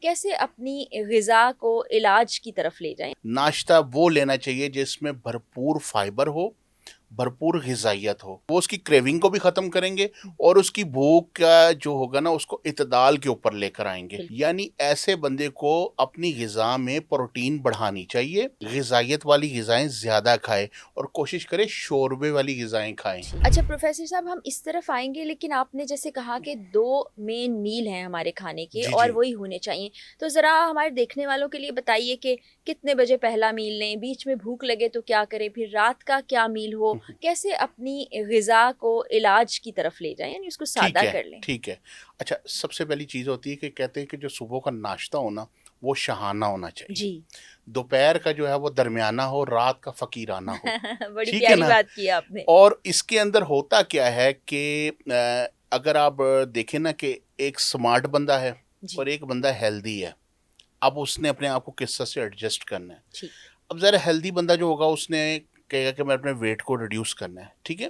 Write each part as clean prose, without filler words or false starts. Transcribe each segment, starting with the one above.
کیسے اپنی غذا کو علاج کی طرف لے جائیں؟ ناشتہ وہ لینا چاہیے جس میں بھرپور فائبر ہو، بھرپور غذائیت ہو، وہ اس کی کریونگ کو بھی ختم کریں گے اور اس کی بھوک کا جو ہوگا نا اس کو اعتدال کے اوپر لے کر آئیں گے. بالکل. یعنی ایسے بندے کو اپنی غذا میں پروٹین بڑھانی چاہیے، غذائیت والی غذائیں زیادہ کھائے اور کوشش کرے شوربے والی غذائیں کھائیں. اچھا پروفیسر صاحب، ہم اس طرف آئیں گے، لیکن آپ نے جیسے کہا کہ 2 مین میل ہیں ہمارے کھانے کے جی اور جی وہی ہونے چاہیے، تو ذرا ہمارے دیکھنے والوں کے لیے بتائیے کہ کتنے بجے پہلا میل لیں، بیچ میں بھوک لگے تو کیا کریں، پھر رات کا کیا میل ہو، کیسے اپنی غذا کو علاج کی طرف لے جائیں، یعنی اس کو سادہ ٹھیک ہے کر لیں. ٹھیک ہے. اچھا، سب سے پہلی چیز ہوتی ہے کہ کہتے ہیں کہ جو صبح کا ناشتہ ہونا وہ شہانہ ہونا چاہیے، جی. دوپہر کا جو ہے وہ درمیانہ ہو، رات کا فقیرانہ ہو. بڑی ٹھیک ہے پیاری نا. بات کی آپ نے. اور اس کے اندر ہوتا کیا ہے کہ اگر آپ دیکھیں نا کہ ایک سمارٹ بندہ ہے جی. اور ایک بندہ ہیلدی ہے، اب اس نے اپنے آپ کو کس طرح سے ایڈجسٹ کرنا ہے. ٹھیک. اب ذرا ہیلدی بندہ جو ہوگا اس نے کہے گا کہ میں اپنے ویٹ کو ریڈیوس کرنا ہے. ٹھیک ہے،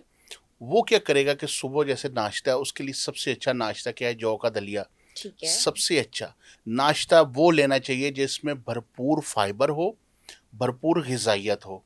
وہ کیا کرے گا کہ صبح جیسے ناشتہ ہے اس کے لیے سب سے اچھا ناشتہ کیا ہے؟ جو کا دلیا. ٹھیک ہے. سب سے اچھا ناشتہ وہ لینا چاہیے جس میں بھرپور فائبر ہو، بھرپور غذائیت ہو.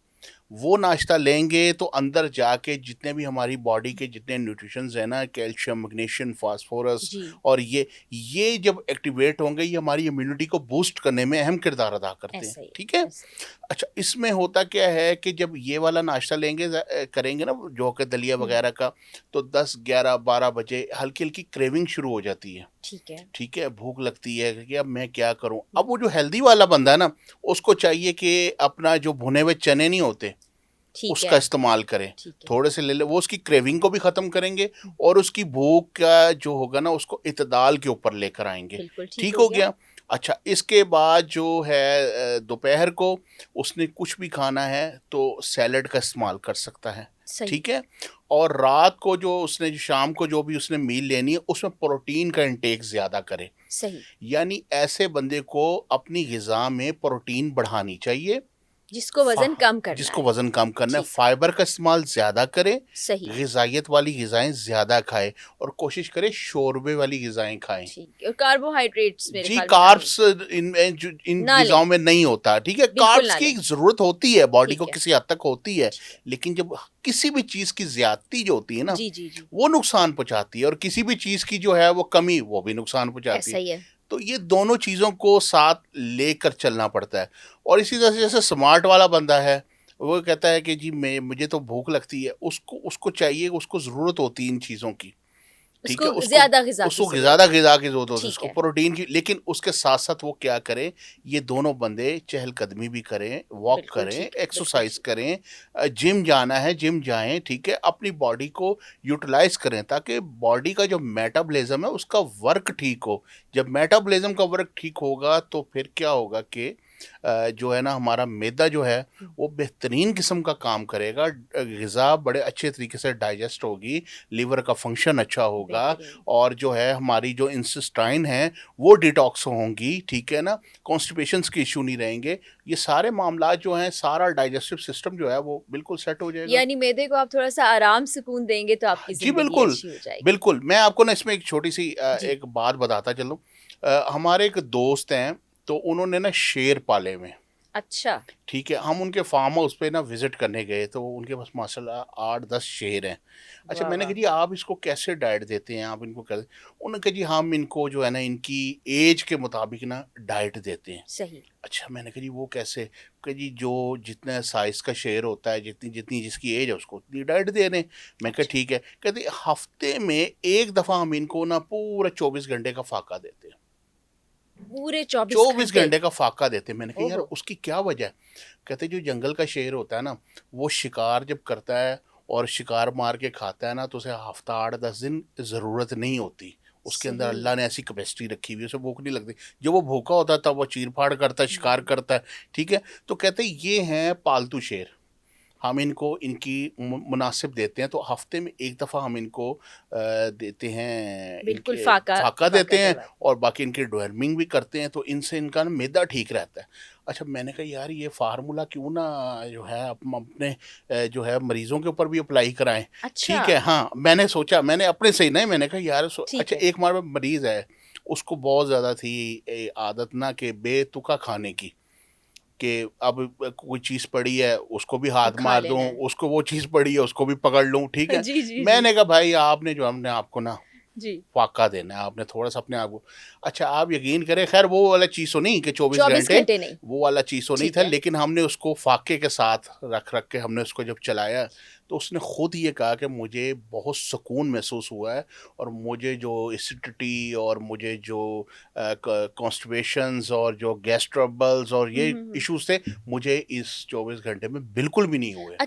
وہ ناشتہ لیں گے تو اندر جا کے جتنے بھی ہماری باڈی کے جتنے نیوٹریشنز ہیں نا، کیلشیم، میگنیشیم، فاسفورس، جی. اور یہ جب ایکٹیویٹ ہوں گے یہ ہماری امیونٹی کو بوسٹ کرنے میں اہم کردار ادا کرتے ایسا ہیں. ہی ٹھیک ہے. ایسا ہی. اچھا، اس میں ہوتا کیا ہے کہ جب یہ والا ناشتہ لیں گے کریں گے نا جو کہ دلیا وغیرہ کا، تو 10 11 12 بجے ہلکی ہلکی کریونگ شروع ہو جاتی ہے. ٹھیک ہے. ٹھیک ہے، بھوک لگتی ہے کہ اب میں کیا کروں. اب وہ جو ہیلدی والا بندہ ہے نا اس کو چاہیے کہ اپنا جو بھنے ہوئے چنے نہیں ہوتے ٹھیک اس ہے. کا استعمال کریں، ٹھیک ہے. تھوڑے سے لے لے، وہ اس کی کریونگ کو بھی ختم کریں گے اور اس کی بھوک کا جو ہوگا نا اس کو اعتدال کے اوپر لے کر آئیں گے. بالکل ٹھیک ٹھیک ہو ہو گیا. اچھا، اس کے بعد جو ہے دوپہر کو اس نے کچھ بھی کھانا ہے تو سیلڈ کا استعمال کر سکتا ہے. صحیح. ٹھیک ہے. اور رات کو جو اس نے شام کو جو بھی اس نے میل لینی ہے اس میں پروٹین کا انٹیک زیادہ کرے. صحیح. یعنی ایسے بندے کو اپنی غذا میں پروٹین بڑھانی چاہیے، جس کو وزن کم کرنا جس ہے. کو وزن کم کرنا ہے. ٹھیک. فائبر کا استعمال زیادہ کرے، صحیح. غذائیت والی غذائیں زیادہ کھائے اور کوشش کرے شوربے والی غذائیں کھائیں. ٹھیک. اور کاربوہائیڈریٹس میرے جی، خیال میں نہ لیں. کاربس ان نہ لیں. غذاؤں میں نہیں ہوتا. ٹھیک ہے، بالکل کاربس نہ کی لیں. ضرورت ہوتی ہے باڈی کو، ٹھیک ہے. کسی حد تک ہوتی ہے، ٹھیک ہے. لیکن جب کسی بھی چیز کی زیادتی جو ہوتی ہے نا جی جی جی. وہ نقصان پہنچاتی ہے، اور کسی بھی چیز کی جو ہے وہ کمی وہ بھی نقصان پہنچاتی ایسا ہے. ہی ہے. تو یہ دونوں چیزوں کو ساتھ لے کر چلنا پڑتا ہے. اور اسی طرح سے جیسے سمارٹ والا بندہ ہے وہ کہتا ہے کہ جی مجھے تو بھوک لگتی ہے، اس کو چاہیے، اس کو ضرورت ہوتی ہے ان چیزوں کی. اس ٹھیک کو ہے، زیادہ غذا اس کی کو ضرورت زیادہ ہے. غذا کی ضرورت ہوتی ہے، اس ٹھیک کو ہے. پروٹین کی. لیکن اس کے ساتھ ساتھ وہ کیا کریں، یہ دونوں بندے چہل قدمی بھی کریں، واک بالکل کریں، ٹھیک. بالکل ایکسرسائز ٹھیک. کریں، جم جانا ہے جم جائیں. ٹھیک ہے، اپنی باڈی کو یوٹیلائز کریں تاکہ باڈی کا جو میٹابلزم ہے اس کا ورک ٹھیک ہو. جب میٹابلزم کا ورک ٹھیک ہوگا تو پھر کیا ہوگا کہ جو ہے نا ہمارا معدہ جو ہے وہ بہترین قسم کا کام کرے گا، غذا بڑے اچھے طریقے سے ڈائجسٹ ہوگی، لیور کا فنکشن اچھا ہوگا، بہترین. اور جو ہے ہماری جو انسسٹائن ہیں وہ ڈیٹاکس ہوں گی. ٹھیک ہے نا، کانسٹیپیشنس کی ایشو نہیں رہیں گے. یہ سارے معاملات جو ہیں، سارا ڈائجسٹو سسٹم جو ہے وہ بالکل سیٹ ہو جائے گا. یعنی معدے کو آپ تھوڑا سا آرام سکون دیں گے تو آپ کی جی زندگی بالکل اچھی ہو جائے گی. بالکل. میں آپ کو نا اس میں ایک چھوٹی سی جی. ایک بات بتاتا چلوں. ہمارے ایک دوست ہیں تو انہوں نے نا شیر پالے ہوئے. اچھا. ٹھیک ہے، ہم ان کے فارم ہاؤس پہ نا وزٹ کرنے گئے تو ان کے پاس ماشاء اللہ 8 10 شیر ہیں. اچھا، واہ میں نے کہا واہ. جی آپ اس کو کیسے ڈائٹ دیتے ہیں، آپ ان کو کیسے؟ انہوں نے کہا جی ہم ان کو جو ہے نا ان کی ایج کے مطابق نا ڈائٹ دیتے ہیں. صحیح. اچھا، میں نے کہا جی وہ کیسے؟ کہ جی جو جتنا سائز کا شیر ہوتا ہے، جتنی جس کی ایج ہے اس کو اتنی ڈائٹ دے دیں. میں کہا اچھا. ٹھیک ہے. کہتے ہفتے میں ایک دفعہ ہم ان کو نا پورا 24 گھنٹے کا فاقہ دیتے ہیں. پورے 24 24 گھنٹے گھنٹے کا فاقہ دیتے ہیں. میں نے کہا یار اوہو. اس کی کیا وجہ ہے؟ کہتے جو جنگل کا شیر ہوتا ہے نا وہ شکار جب کرتا ہے اور شکار مار کے کھاتا ہے نا تو اسے ہفتہ 8 10 دن ضرورت نہیں ہوتی. اس کے اندر صحیح. اللہ نے ایسی کیپیسٹی رکھی ہوئی ہے، اسے بھوک نہیں لگتی. جب وہ بھوکا ہوتا ہے تب وہ چیر پھاڑ کرتا ہے، شکار کرتا ہے. ٹھیک ہے. تو کہتے یہ ہیں پالتو شیر، ہم ان کو ان کی مناسب دیتے ہیں. تو ہفتے میں ایک دفعہ ہم ان کو دیتے ہیں، ان بالکل کے فاقہ فاقہ دیتے ہیں، دلواتے. اور باقی ان کی ڈوئرمنگ بھی کرتے ہیں. تو ان سے ان کا نا معدہ ٹھیک رہتا ہے. اچھا، میں نے کہا یار یہ فارمولا کیوں نہ جو ہے اپنے جو ہے مریضوں کے اوپر بھی اپلائی کرائیں. اچھا. ٹھیک ہے. ہاں، میں نے سوچا، میں نے اپنے سے ہی نہیں، میں نے کہا یار ٹھیک اچھا ہے. ایک مار میں مریض ہے اس کو بہت زیادہ تھی عادت نا کہ بے تکا کھانے کی، کہ اب کوئی چیز پڑی ہے اس کو بھی وہ ہاتھ کھا مار لینا دوں، ہے. اس کو وہ چیز پڑی ہے اس کو بھی پکڑ لوں، ٹھیک ہے. جی جی میں جی نے کہا بھائی آپ نے جو ہم نے آپ کو نا جی. فاقہ دینا ہے، آپ نے تھوڑا سا اپنے آپ کو. اچھا آپ یقین کریں، خیر وہ والا چیز تو نہیں کہ 24 24 گھنٹے، گھنٹے نہیں. وہ والا چیز تو نہیں ٹھیک تھا، ہے. لیکن ہم نے اس کو فاقے کے ساتھ رکھ کے ہم نے اس کو جب چلایا تو اس نے خود یہ کہا کہ مجھے بہت سکون محسوس ہوا ہے، اور مجھے جو ایسیڈیٹی اور مجھے جو کانسٹیپیشنز اور جو گیس ٹربلز اور ہوں یہ ہوں ہوں. ایشوز تھے، مجھے اس 24 گھنٹے میں بالکل بھی نہیں ہوئے. اچھا